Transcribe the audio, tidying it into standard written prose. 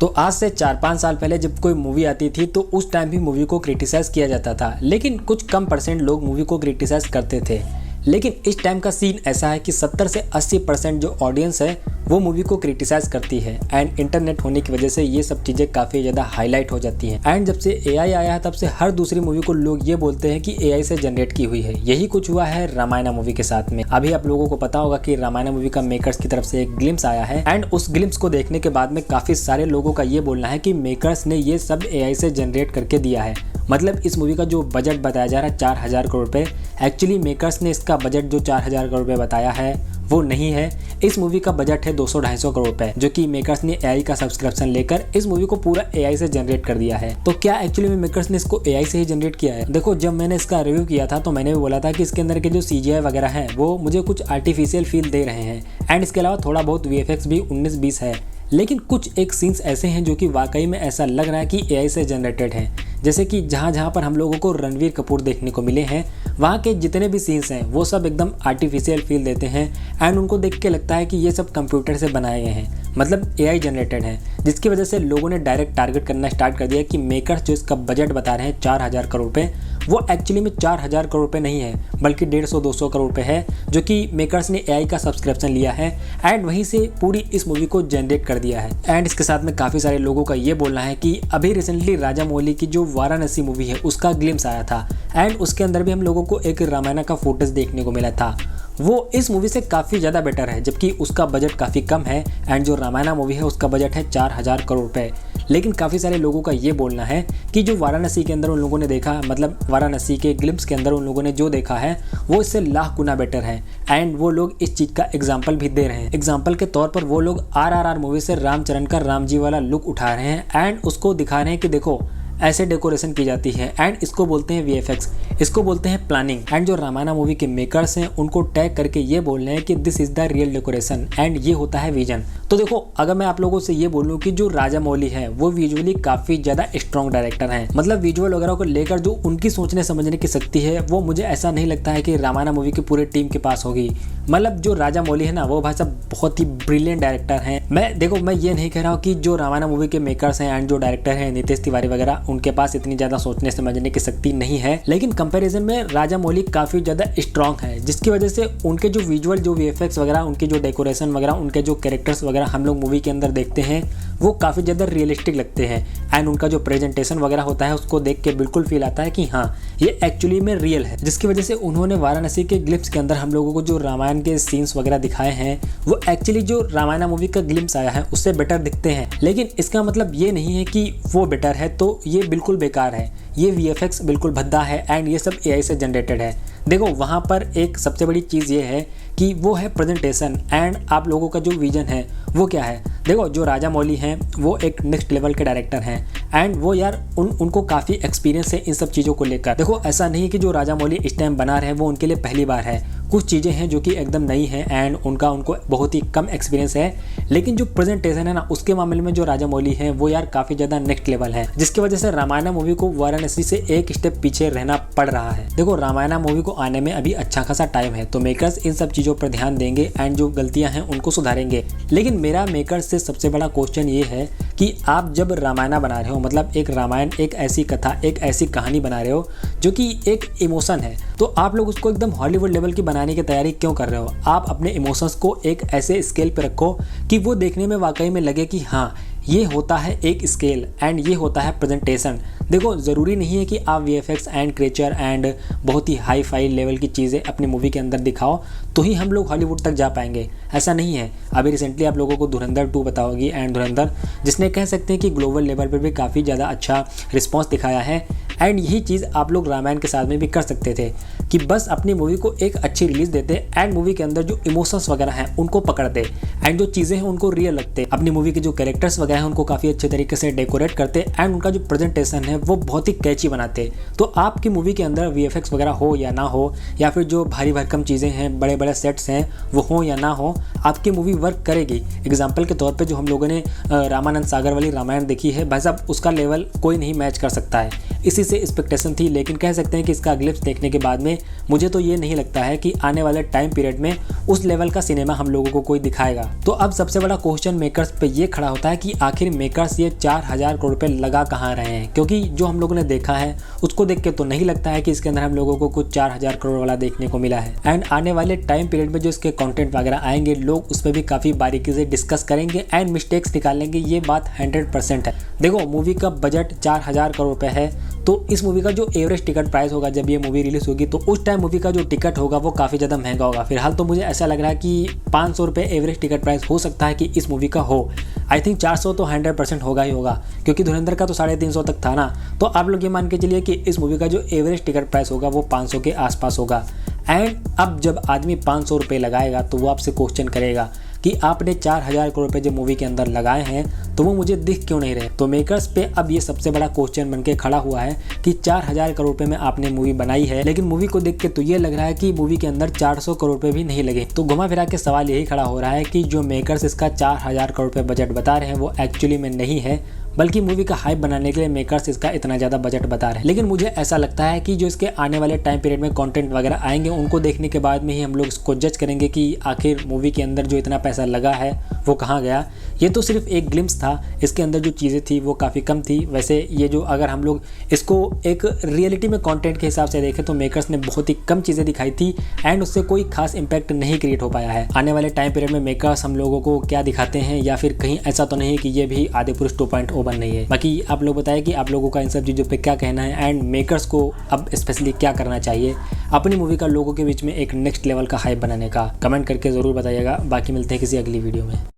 तो आज से 4-5 साल पहले जब कोई मूवी आती थी तो उस टाइम भी मूवी को क्रिटिसाइज किया जाता था, लेकिन कुछ कम परसेंट लोग मूवी को क्रिटिसाइज करते थे। लेकिन इस टाइम का सीन ऐसा है कि 70 से 80% जो ऑडियंस है वो मूवी को क्रिटिसाइज करती है। एंड इंटरनेट होने की वजह से ये सब चीज़ें काफ़ी ज़्यादा हाईलाइट हो जाती हैं। एंड जब से एआई आया है तब से हर दूसरी मूवी को लोग ये बोलते हैं कि एआई से जनरेट की हुई है। यही कुछ हुआ है रामायण मूवी के साथ में। अभी आप लोगों को पता होगा कि रामायण मूवी का मेकर्स की तरफ से एक ग्लिम्स आया है एंड उस ग्लिम्स को देखने के बाद में काफ़ी सारे लोगों का ये बोलना है कि मेकर्स ने ये सब एआई से जनरेट करके दिया है। मतलब इस मूवी का जो बजट बताया जा रहा है 4000 करोड़ रुपए, एक्चुअली मेकर्स ने इसका बजट जो 4000 करोड़ रुपए बताया है वो नहीं है। इस मूवी का बजट है 200-250 करोड़ रुपए, जो कि मेकर्स ने एआई का सब्सक्रिप्शन लेकर इस मूवी को पूरा एआई से जनरेट कर दिया है। तो क्या एक्चुअली में मेकर्स ने इसको एआई से ही जनरेट किया है? देखो, जब मैंने इसका रिव्यू किया था तो मैंने भी बोला था कि इसके अंदर के जो सीजीआई वगैरह हैं वो मुझे कुछ आर्टिफिशियल फील दे रहे हैं एंड इसके अलावा थोड़ा बहुत वीएफएक्स भी 19-20 है। लेकिन कुछ एक सीन्स ऐसे हैं जो कि वाकई में ऐसा लग रहा है कि एआई से जनरेटेड हैं। जैसे कि जहाँ पर हम लोगों को रणवीर कपूर देखने को मिले हैं, वहाँ के जितने भी सीन्स हैं वो सब एकदम आर्टिफिशियल फील देते हैं एंड उनको देख के लगता है कि ये सब कंप्यूटर से बनाए गए हैं, मतलब एआई जनरेटेड है। जिसकी वजह से लोगों ने डायरेक्ट टारगेट करना स्टार्ट कर दिया कि मेकर्स जो इसका बजट बता रहे हैं 4000 करोड़ रुपये, वो एक्चुअली में 4000 करोड़ रुपये नहीं है बल्कि 150-200 करोड़ रुपये है, जो कि मेकर्स ने एआई का सब्सक्रिप्शन लिया है एंड वहीं से पूरी इस मूवी को जनरेट कर दिया है। एंड इसके साथ में काफ़ी सारे लोगों का ये बोलना है कि अभी रिसेंटली राजामौली की जो वाराणसी मूवी है उसका ग्लिम्स आया था एंड उसके अंदर भी हम लोगों को एक रामायण का फुटेज देखने को मिला था। वो इस मूवी से काफ़ी ज़्यादा बेटर है, जबकि उसका बजट काफ़ी कम है एंड जो रामायण मूवी है उसका बजट है 4000 करोड़ रुपये। लेकिन काफ़ी सारे लोगों का ये बोलना है कि जो वाराणसी के अंदर उन लोगों ने देखा, मतलब वाराणसी के ग्लिम्स के अंदर उन लोगों ने जो देखा है वो इससे लाख गुना बेटर है एंड वो लोग इस चीज़ का एग्जाम्पल भी दे रहे हैं। एग्जाम्पल के तौर पर वो लोग RRR मूवी से रामचरण का राम जी वाला लुक उठा रहे हैं एंड उसको दिखा रहे हैं कि देखो ऐसे डेकोरेशन की जाती है एंड इसको बोलते हैं वीएफएक्स, इसको बोलते हैं प्लानिंग। एंड जो रामायण मूवी के मेकर्स हैं उनको टैग करके ये बोल रहे हैं कि this is the real decoration and ये होता है विजन। तो देखो, अगर मैं आप लोगों से ये बोलूँ कि जो राजामौली है वो विजुअली काफ़ी ज़्यादा स्ट्रॉन्ग डायरेक्टर हैं, मतलब विजुअल वगैरह को लेकर जो उनकी सोचने समझने की शक्ति है वो मुझे ऐसा नहीं लगता है कि रामायण मूवी की पूरे टीम के पास होगी। मतलब जो राजामौली है ना वो भाई साहब बहुत ही ब्रिलियंट डायरेक्टर हैं। मैं ये नहीं कह रहा हूँ कि जो रामायण मूवी के मेकर्स हैं एंड जो डायरेक्टर हैं नितेश तिवारी वगैरह, उनके पास इतनी ज़्यादा सोचने समझने की शक्ति नहीं है, लेकिन कंपैरिजन में राजामौली काफ़ी ज़्यादा स्ट्रॉन्ग है, जिसकी वजह से उनके जो विजुअल जो वीएफएक्स वगैरह, उनके जो डेकोरेशन वगैरह, उनके जो कैरेक्टर्स वगैरह हम लोग मूवी के अंदर देखते हैं वो काफ़ी ज़्यादा रियलिस्टिक लगते हैं एंड उनका जो प्रेजेंटेशन वगैरह होता है उसको देख के बिल्कुल फील आता है कि हाँ ये एक्चुअली में रियल है। जिसकी वजह से उन्होंने वाराणसी के ग्लिम्स के अंदर हम लोगों को जो रामायण के सीन्स वगैरह दिखाए हैं वो एक्चुअली जो रामायण मूवी का ग्लिम्स आया है उससे बेटर दिखते हैं। लेकिन इसका मतलब ये नहीं है कि वो बेटर है तो ये बिल्कुल बेकार है, ये वीएफएक्स बिल्कुल भद्दा है एंड ये सब एआई से जनरेटेड है। देखो, वहाँ पर एक सबसे बड़ी चीज़ ये है कि वो है प्रेजेंटेशन एंड आप लोगों का जो विजन है वो क्या है। देखो, जो राजामौली हैं वो एक नेक्स्ट लेवल के डायरेक्टर हैं एंड वो यार उनको काफ़ी एक्सपीरियंस है इन सब चीज़ों को लेकर। देखो, ऐसा नहीं है कि जो राजामौली इस टाइम बना रहे हैं वो उनके लिए पहली बार है, कुछ चीज़ें हैं जो कि एकदम नई हैं एंड उनको बहुत ही कम एक्सपीरियंस है। लेकिन जो प्रेजेंटेशन है ना उसके मामले में जो राजामौली है वो यार काफ़ी ज़्यादा नेक्स्ट लेवल है, जिसकी वजह से रामायण मूवी को वाराणसी से एक स्टेप पीछे रहना पड़ रहा है। देखो, रामायण मूवी को आने में अभी अच्छा खासा टाइम है तो मेकर्स इन सब चीज़ों पर ध्यान देंगे एंड जो गलतियां हैं उनको सुधारेंगे। लेकिन मेरा मेकर्स से सबसे बड़ा क्वेश्चन ये है कि आप जब रामायण बना रहे हो, मतलब एक रामायण, एक ऐसी कथा, एक ऐसी कहानी बना रहे हो जो कि एक इमोशन है, तो आप लोग उसको एकदम हॉलीवुड लेवल की बनाने की तैयारी क्यों कर रहे हो? आप अपने इमोशंस को एक ऐसे स्केल पे रखो कि वो देखने में वाकई में लगे कि हाँ ये होता है एक स्केल एंड ये होता है प्रेजेंटेशन। देखो, ज़रूरी नहीं है कि आप वीएफएक्स एंड क्रिएचर एंड बहुत ही हाई फाई लेवल की चीज़ें अपनी मूवी के अंदर दिखाओ तो ही हम लोग हॉलीवुड तक जा पाएंगे, ऐसा नहीं है। अभी रिसेंटली आप लोगों को धुरंधर 2 पता होगी एंड धुरंधर, जिसने कह सकते हैं कि ग्लोबल लेवल पर भी काफ़ी ज़्यादा अच्छा रिस्पॉन्स दिखाया है एंड यही चीज़ आप लोग रामायण के साथ में भी कर सकते थे कि बस अपनी मूवी को एक अच्छी रिलीज देते एंड मूवी के अंदर जो इमोशंस वगैरह हैं उनको पकड़ते एंड जो चीज़ें हैं उनको रियल लगते, अपनी मूवी के जो कैरेक्टर्स वगैरह हैं उनको काफ़ी अच्छे तरीके से डेकोरेट करते एंड उनका जो प्रेजेंटेशन है वो बहुत ही कैची बनाते। तो आपकी मूवी के अंदर वीएफएक्स वगैरह हो या ना हो, या फिर जो भारी भरकम चीज़ें हैं, बड़े बड़े सेट्स हैं वो हो या ना हो, आपकी मूवी वर्क करेगी। एग्जाम्पल के तौर पर जो हम लोगों ने रामानंद सागर वाली रामायण देखी है, भाई साहब उसका लेवल कोई नहीं मैच कर सकता है। इसी से एक्सपेक्टेशन थी, लेकिन कह सकते हैं कि इसका ग्लिप्स देखने के बाद में मुझे तो ये नहीं लगता है कि आने वाले टाइम पीरियड में उस लेवल का सिनेमा हम लोगों को कोई दिखाएगा। तो अब सबसे बड़ा क्वेश्चन मेकर्स पे ये खड़ा होता है कि आखिर मेकर्स ये 4000 करोड़ रुपए लगा कहाँ रहे हैं, क्योंकि जो हम लोगों ने देखा है उसको देख के तो नहीं लगता है कि इसके अंदर हम लोगों को कुछ 4000 करोड़ वाला देखने को मिला है। एंड आने वाले टाइम पीरियड में जो इसके कंटेंट वगैरह आएंगे, लोग उस पर भी काफ़ी बारीकी से डिस्कस करेंगे एंड मिस्टेक्स निकालेंगे, ये बात 100% है। देखो, मूवी का बजट 4000 करोड़ रुपए है, तो इस मूवी का जो एवरेज टिकट प्राइस होगा जब ये मूवी रिलीज होगी, तो उस टाइम मूवी का जो टिकट होगा वो काफ़ी ज़्यादा महंगा होगा। फिलहाल तो मुझे ऐसा लग रहा है कि 500 रुपये एवरेज टिकट प्राइस हो सकता है कि इस मूवी का हो। आई थिंक 400 तो 100% होगा ही होगा, क्योंकि धुरंधर का तो 350 तक था ना। तो आप लोग ये मान के चलिए कि इस मूवी का जो एवरेज टिकट प्राइस होगा वो 500 के आसपास होगा। एंड अब जब आदमी 500 रुपये लगाएगा तो वो आपसे क्वेश्चन करेगा कि आपने 4000 करोड़ रुपये जब मूवी के अंदर लगाए हैं तो वो मुझे दिख क्यों नहीं रहे। तो मेकर्स पे अब ये सबसे बड़ा क्वेश्चन बनके खड़ा हुआ है कि 4000 करोड़ रुपये में आपने मूवी बनाई है, लेकिन मूवी को देख के तो ये लग रहा है कि मूवी के अंदर 400 करोड़ रुपये भी नहीं लगे। तो घुमा फिरा के सवाल यही खड़ा हो रहा है कि जो मेकर्स इसका 4000 करोड़ रुपये बजट बता रहे हैं वो एक्चुअली में नहीं है, बल्कि मूवी का हाइप बनाने के लिए मेकर्स इसका इतना ज़्यादा बजट बता रहे हैं। लेकिन मुझे ऐसा लगता है कि जो इसके आने वाले टाइम पीरियड में कंटेंट वगैरह आएंगे, उनको देखने के बाद में ही हम लोग इसको जज करेंगे कि आखिर मूवी के अंदर जो इतना पैसा लगा है वो कहाँ गया। ये तो सिर्फ एक ग्लिम्स था, इसके अंदर जो चीज़ें थी वो काफ़ी कम थी। वैसे ये जो अगर हम लोग इसको एक रियलिटी में कंटेंट के हिसाब से देखें तो मेकर्स ने बहुत ही कम चीज़ें दिखाई थी एंड उससे कोई खास इंपैक्ट नहीं क्रिएट हो पाया है। आने वाले टाइम पीरियड में मेकर्स हम लोगों को क्या दिखाते हैं, या फिर कहीं ऐसा तो नहीं कि ये भी आदिपुरुष 2.0 बन रही है। बाकी आप लोग बताएं कि आप लोगों का इन सब चीज़ों पे क्या कहना है एंड मेकर्स को अब स्पेशली क्या करना चाहिए अपनी मूवी का लोगों के बीच में एक नेक्स्ट लेवल का हाइप बनाने का। कमेंट करके ज़रूर बताइएगा। बाकी मिलते हैं किसी अगली वीडियो में।